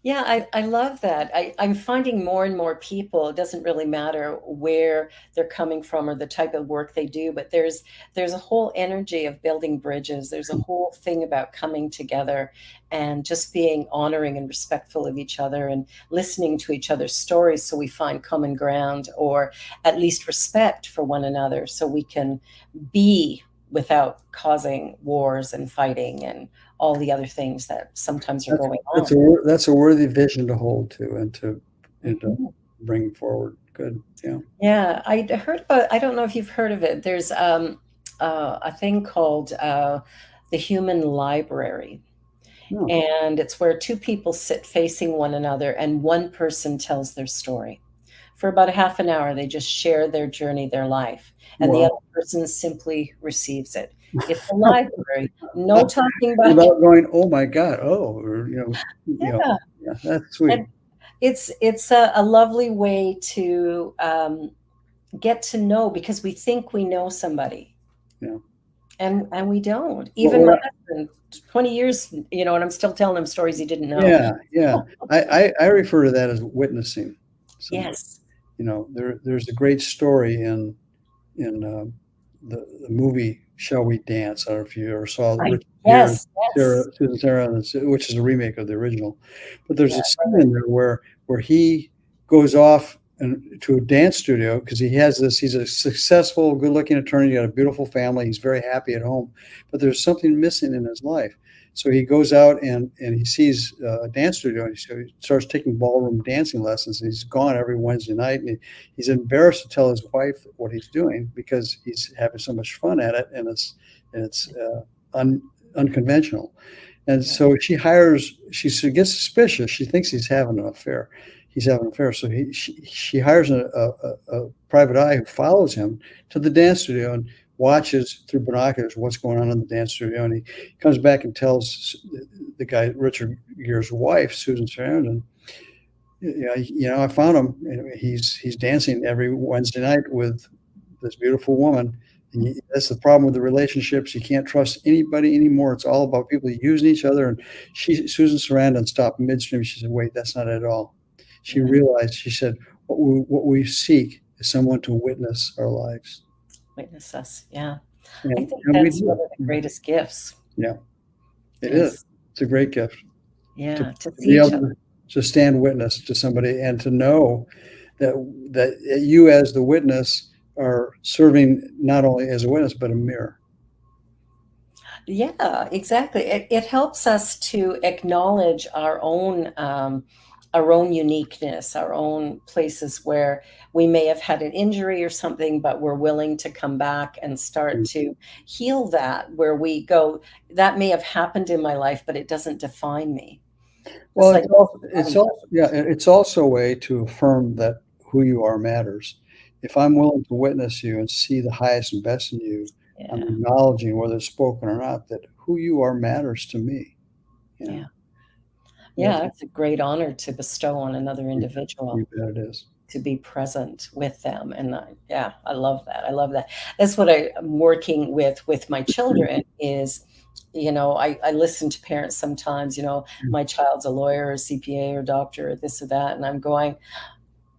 Yeah, I love that. I'm finding more and more people, it doesn't really matter where they're coming from or the type of work they do, but there's a whole energy of building bridges. There's a whole thing about coming together and just being honoring and respectful of each other and listening to each other's stories so we find common ground or at least respect for one another so we can be without causing wars and fighting and all the other things that sometimes are That's going that's on. that's a worthy vision to hold to and to Mhm. bring forward. Good. Yeah. Yeah, I heard about, I don't know if you've heard of it. There's a thing called the Human Library. No. And it's where two people sit facing one another and one person tells their story. For about a half an hour, they just share their journey, their life, and the other Well, person simply receives it. It's a library, no talking about without going, oh my God, oh, or, yeah. yeah, that's sweet. And it's a lovely way to get to know because we think we know somebody Yeah. and we don't. Well, Even my husband, 20 years, and I'm still telling him stories he didn't know. yeah, yeah. I refer to that as witnessing somebody. Yes. There's a great story in the movie Shall We Dance? I don't know if you ever saw Richard Gere, Yes, yes. Susan Sarandon, which is a remake of the original. But there's Yeah. a scene in there where he goes off to a dance studio because he's a successful, good-looking attorney, got a beautiful family, he's very happy at home, but there's something missing in his life. So he goes out and he sees a dance studio and he starts taking ballroom dancing lessons. And he's gone every Wednesday night and he's embarrassed to tell his wife what he's doing because he's having so much fun at it and and it's unconventional. And Yeah. so she gets suspicious. She thinks he's having an affair. He's having an affair. So she hires a private eye who follows him to the dance studio and watches through binoculars what's going on in the dance studio. And he comes back and tells the guy, Richard Gere's wife, Susan Sarandon, I found him. He's dancing every Wednesday night with this beautiful woman. And that's the problem with the relationships. You can't trust anybody anymore. It's all about people using each other. And Susan Sarandon stopped midstream. She said, "Wait, that's not it at all." She Yeah. realized. She said, "What we seek is someone to witness our lives." Witness us. Yeah. I And, think and we that's one do. of the greatest gifts Yeah, it is. is, It's a great gift to yeah, to see be each able other. to stand witness to somebody and to know that you as the witness are serving not only as a witness but a mirror. Yeah, exactly. It helps us to acknowledge our own uniqueness, our own places where we may have had an injury or something, but we're willing to come back and start to heal that, where we go, that may have happened in my life, but it doesn't define me. It's Well, like it's also yeah, it's also a way to affirm that who you are matters. If I'm willing to witness you and see the highest and best in you, I'm yeah, acknowledging, whether it's spoken or not, that who you are matters to me. You yeah, know, yeah. that's It's a great honor to bestow on another you individual, bet it is. to be present with them. And yeah, I love that. I love that. That's what I'm working with my children is, I listen to parents sometimes, my child's a lawyer or CPA or doctor or this or that. And I'm going,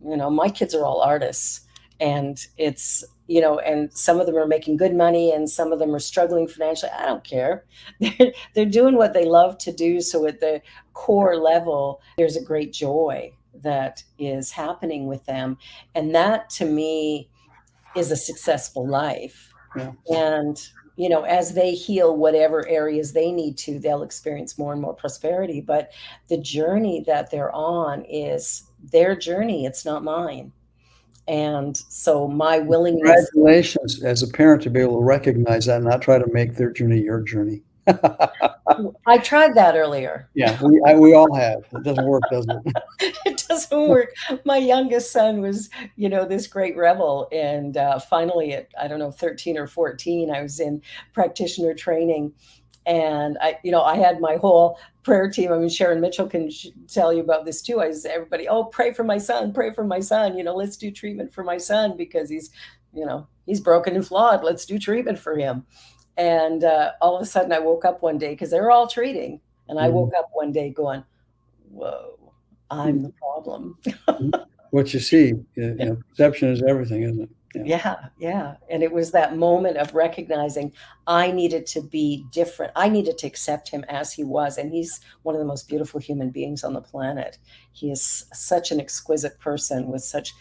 my kids are all artists, and it's, and some of them are making good money and some of them are struggling financially. I don't care. They're doing what they love to do. So at the core level, there's a great joy that is happening with them. And that to me is a successful life. Yeah. And, as they heal whatever areas they need to, they'll experience more and more prosperity. But the journey that they're on is their journey, it's not mine. And so my willingness, Congratulations as a parent to be able to recognize that and not try to make their journey your journey. I tried that earlier. Yeah, we all have. It doesn't work, does it? It doesn't work. My youngest son was, this great rebel. And finally, at, I don't know, 13 or 14, I was in practitioner training. And I had my whole prayer team. I mean, Sharon Mitchell can tell you about this too. I said, everybody, oh, pray for my son, pray for my son. Let's do treatment for my son because he's broken and flawed. Let's do treatment for him. And all of a sudden, I woke up one day because they were all treating. And I woke Mhm. up one day going, whoa, I'm the problem. What you see, perception is everything, isn't it? Yeah. Yeah, yeah. And it was that moment of recognizing I needed to be different. I needed to accept him as he was. And he's one of the most beautiful human beings on the planet. He is such an exquisite person with such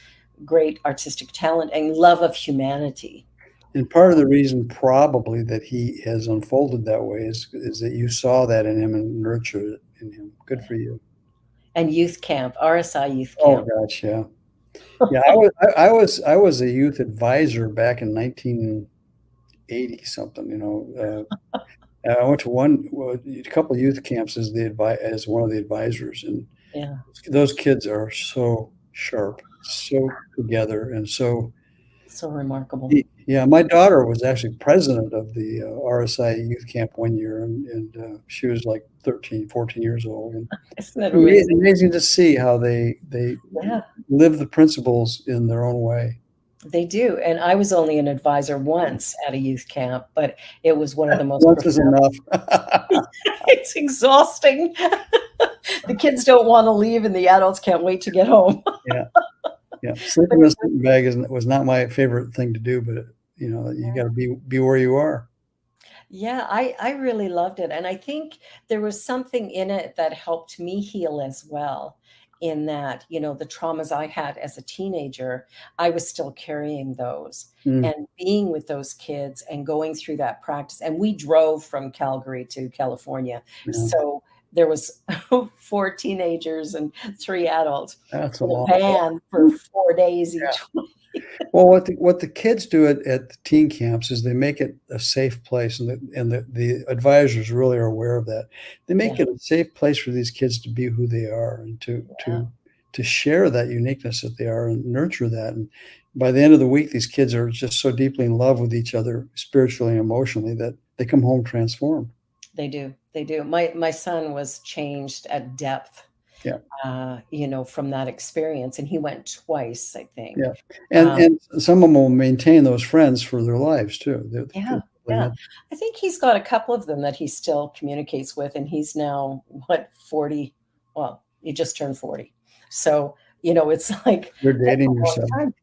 great artistic talent and love of humanity. And part of the reason probably that he has unfolded that way is that you saw that in him and nurtured it in him. Good for you. And youth camp, RSI youth Oh camp. gosh, yeah. Yeah, I was a youth advisor back in 1980 something, I went to a couple of youth camps as one of the advisors, and Yeah, those kids are so sharp, so together, and so so remarkable. yeah. My daughter was actually president of the RSI youth camp one year, and she was like 13, 14 years old, and Isn't that it's amazing? amazing to see how they Yeah, live the principles in their own way. they do. And I was only an advisor once at a youth camp, but it was one of the most Once is profound. enough. It's exhausting. The kids don't want to leave, and the adults can't wait to get home. Yeah. Yeah, But sleeping in a sleeping bag was not my favorite thing to do, but, you gotta be where you are. yeah, I really loved it, and I think there was something in it that helped me heal as well, in that, the traumas I had as a teenager, I was still carrying those, Mm, and being with those kids and going through that practice, and we drove from Calgary to California, yeah, so there was 4 teenagers and 3 adults that's a in a long van for 4 days yeah, each way. Well, what the kids do at the teen camps is they make it a safe place, and the advisors really are aware of that. They make Yeah, it a safe place for these kids to be who they are and yeah, to share that uniqueness that they are and nurture that. And by the end of the week, these kids are just so deeply in love with each other spiritually and emotionally that they come home transformed. they do. They do. My son was changed at depth, Yeah, from that experience, and he went twice, I think. yeah, and Um, some of them will maintain those friends for their lives too. yeah, They yeah. met. I think he's got a couple of them that he still communicates with, and he's now, what, 40? Well, he just turned 40. So, it's like You're that's dating a long yourself. time.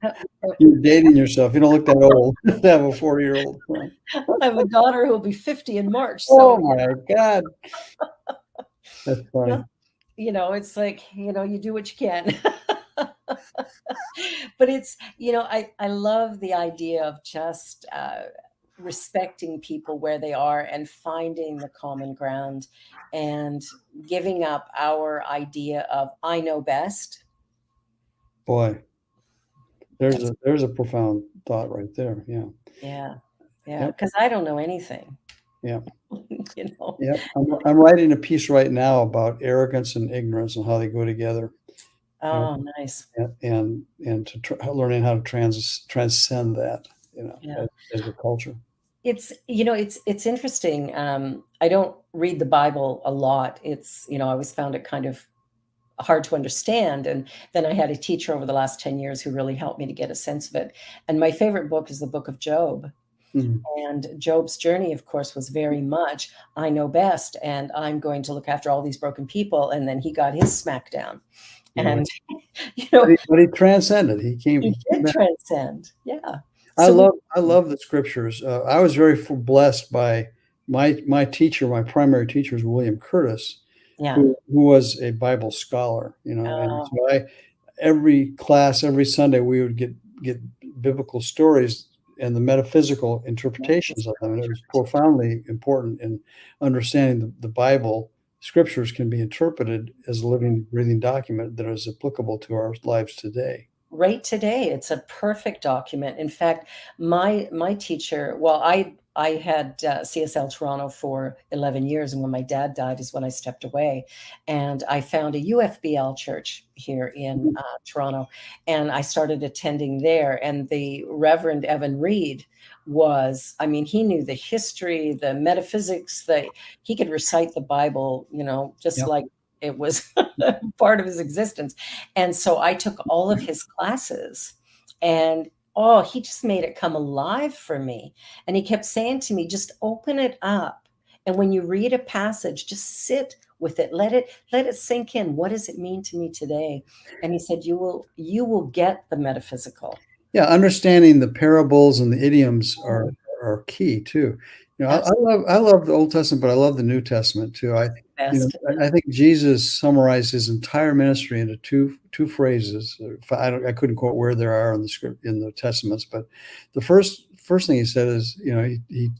Uh, You're dating yourself. You don't look that old to have a 40-year-old friend. I have a daughter who'll be 50 in March, Oh so, my God. That's well, funny. it's like, you do what you can. But I love the idea of just respecting people where they are and finding the common ground and giving up our idea of I know best. Boy, there's That's, a profound thought right there. Yeah. yeah, yeah, Yep. because I don't know anything, Yeah. you know. Yep. I'm writing a piece right now about arrogance and ignorance and how they go together. And Oh, nice. learning how to transcend that, Yeah. as a culture. It's interesting. I don't read the Bible a lot. I always found it kind of hard to understand. And then I had a teacher over the last 10 years who really helped me to get a sense of it. And my favorite book is the book of Job. Mhm. And Job's journey, of course, was very much, I know best, and I'm going to look after all these broken people. And then he got his smack down. Yeah. And, you But know, he transcended. he He came did back. transcend. Yeah. So I love the scriptures. I was very blessed by my teacher. My primary teacher is William Curtis, yeah. who was a Bible scholar, and Oh, so I every class, every Sunday, we would get biblical stories and the metaphysical interpretations of them, and it was profoundly important in understanding the Bible. Scriptures can be interpreted as a living, breathing document that is applicable to our lives today. right today, it's a perfect document. In fact, my teacher, well, I had CSL Toronto for 11 years, and when my dad died is when I stepped away, and I found a UFBL church here in Mhm. Toronto, and I started attending there. And the Reverend Evan Reed was, I mean, he knew the history, the metaphysics, he could recite the Bible, just Yep. like it was part of his existence. And so I took all of his classes, and oh, he just made it come alive for me. And he kept saying to me, just open it up. And when you read a passage, just sit with it. Let it sink in. What does it mean to me today? And he said, you will get the metaphysical. Yeah, understanding the parables and the idioms Mm, are key too. absolutely. I love the Old Testament, but I love the New Testament too. Best. I think Jesus summarized his entire ministry into two phrases. I couldn't quote where there are in the script in the Testaments, but the first thing he said is,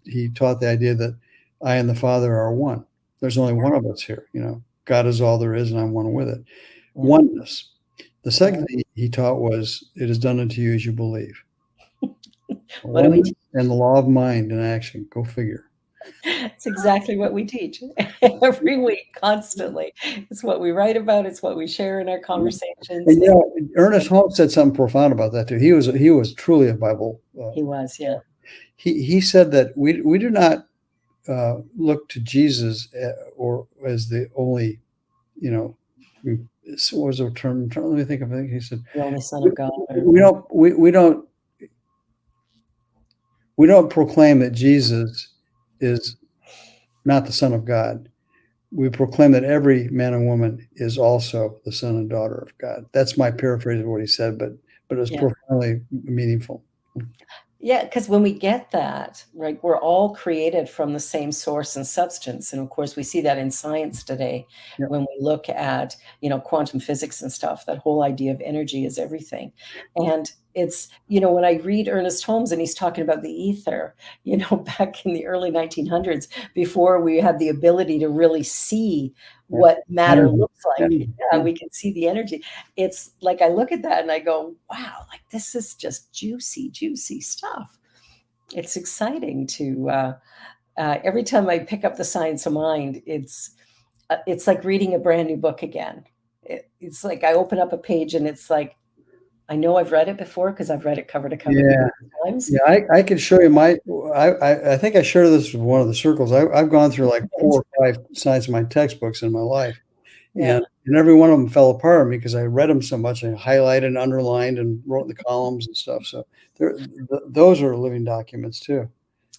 he taught the idea that I and the Father are one. There's only one of us here. God is all there is, and I'm one with it. Yeah. Oneness. The Yeah. second thing he taught was, "It is done unto you as you believe." What do we Oneness and the law of mind and action. Go figure. It's exactly what we teach every week, constantly. It's what we write about, it's what we share in our Yeah. conversations. And Ernest Holmes said something profound about that too. He was truly a Bible. He was, yeah. He said that we do not look to Jesus or as the only, you know, what was the term? Let me think of it. He said The only son we, of God, or we don't we don't proclaim that Jesus is not the Son of God. We proclaim that every man and woman is also the son and daughter of God. That's my paraphrase of what he said, but it's yeah. profoundly meaningful. Yeah, because when we get that, right, we're all created from the same source and substance. And of course, we see that in science today Yep. when we look at, quantum physics and stuff, that whole idea of energy is everything. And it's, when I read Ernest Holmes and he's talking about the ether, back in the early 1900s, before we had the ability to really see Yeah. what matter Energy. looks like. Energy. Yeah, we can see the energy. It's like I look at that and I go, wow, like this is just juicy, juicy stuff. It's exciting to every time I pick up the Science of Mind, it's like reading a brand new book again. It's like I open up a page and it's like I know I've read it before because I've read it cover to cover Yeah. millions of times. Yeah, I could show you I think I shared this with one of the circles. I've gone through like 4 or 5 Science of Mind textbooks in my life, Yeah, and every one of them fell apart on me because I read them so much. I highlighted and underlined and wrote in the columns and stuff. So those are living documents too.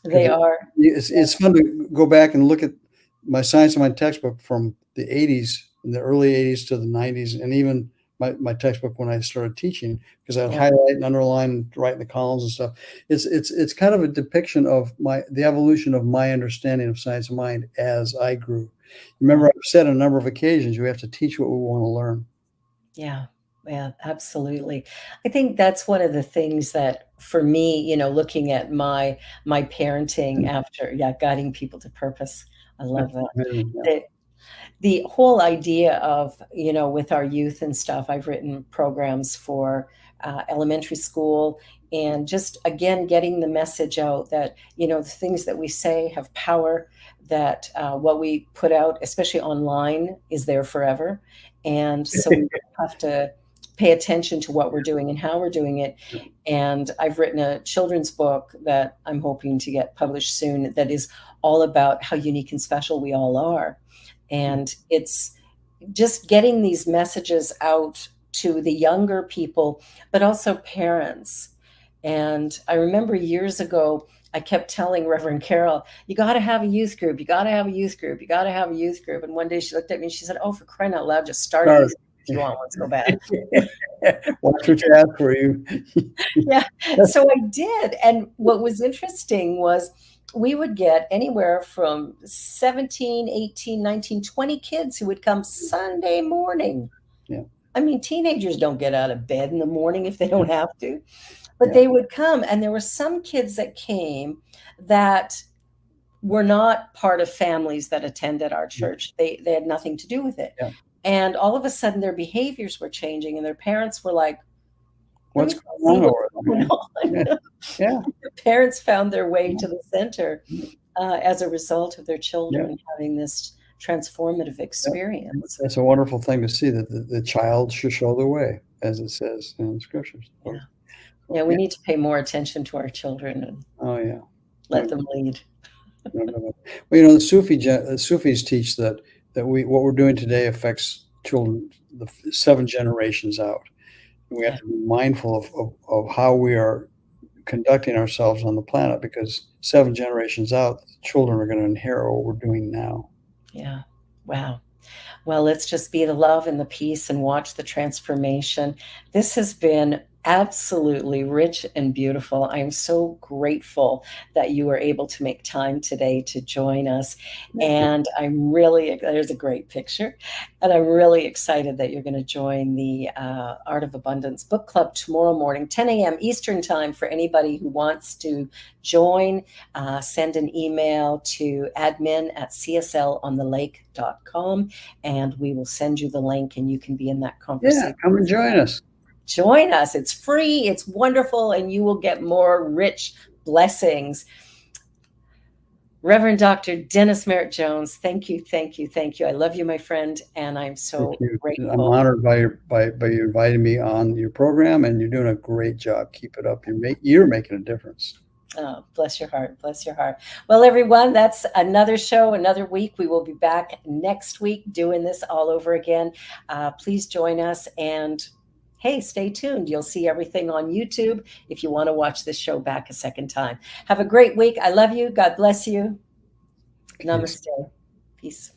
they Because are. it's fun to go back and look at my Science of Mind textbook from the 80s, in the early 80s to the 90s, and even my textbook when I started teaching, because I'd Yeah, highlight and underline and write in the columns and stuff. It's kind of a depiction of the evolution of my understanding of Science of Mind as I grew. yeah, Remember, I've said on a number of occasions, we have to teach what we want to learn. yeah, yeah, absolutely. I think that's one of the things that for me, looking at my parenting after, yeah, guiding people to purpose. I love that. Yeah. The the whole idea of, with our youth and stuff, I've written programs for elementary school and just again getting the message out that, the things that we say have power, that what we put out, especially online, is there forever. And so we have to pay attention to what we're doing and how we're doing it. And I've written a children's book that I'm hoping to get published soon that is all about how unique and special we all are. And it's just getting these messages out to the younger people, but also parents. And I remember years ago, I kept telling Reverend Carol, you got to have a youth group. You got to have a youth group. You got to have a youth group. And one day she looked at me and she said, oh, for crying out loud, just start a Start. youth group if you want one so bad. Watch what you ask for. You. Yeah. So I did. And what was interesting was we would get anywhere from 17, 18, 19, 20 kids who would come Sunday morning. Yeah. I mean, teenagers don't get out of bed in the morning if they don't have to, but Yeah. they would come. And there were some kids that came that were not part of families that attended our church. They had nothing to do with it. Yeah. And all of a sudden their behaviors were changing and their parents were like, let What's me going see on what's over going there? on. Yeah. Yeah. The parents found their way Yeah. to the center as a result of their Yeah. children having this transformative Yeah. experience. That's a wonderful thing to see, that the child should show the way, as it says in the scriptures. Yeah. So, Yeah, we yeah. need to pay more attention to our children and Oh, yeah. let them lead. No, no, no. Well, the Sufis teach that what we're doing today affects children 7 generations out. We have Yeah, to be mindful of how we are conducting ourselves on the planet, because 7 generations out, children are going to inherit what we're doing now. yeah. Wow. Well, let's just be the love and the peace and watch the transformation. This has been absolutely rich and beautiful. I am so grateful that you were able to make time today to join us. Thank you. And there's a great picture. And I'm really excited that you're going to join the Art of Abundance Book Club tomorrow morning, 10 a.m. Eastern Time, for anybody who wants to join. Send an email to admin@cslonthelake.com and we will send you the link and you can be in that Yeah, conversation. come and join us. Join us. It's free, it's wonderful, and you will get more rich blessings. Reverend Dr. Dennis Merritt Jones, thank you, thank you, thank you. I love you, my friend, and I'm so Thank you. I'm grateful. honored by you inviting me on your program, and you're doing a great job. Keep it up. You're making a difference. Oh, bless your heart. Bless your heart. Well, everyone, that's another show, another week. We will be back next week doing this all over again. Please join us. And hey, stay tuned. You'll see everything on YouTube if you want to watch this show back a second time. Have a great week. I love you. God bless you. Peace. Namaste. Peace.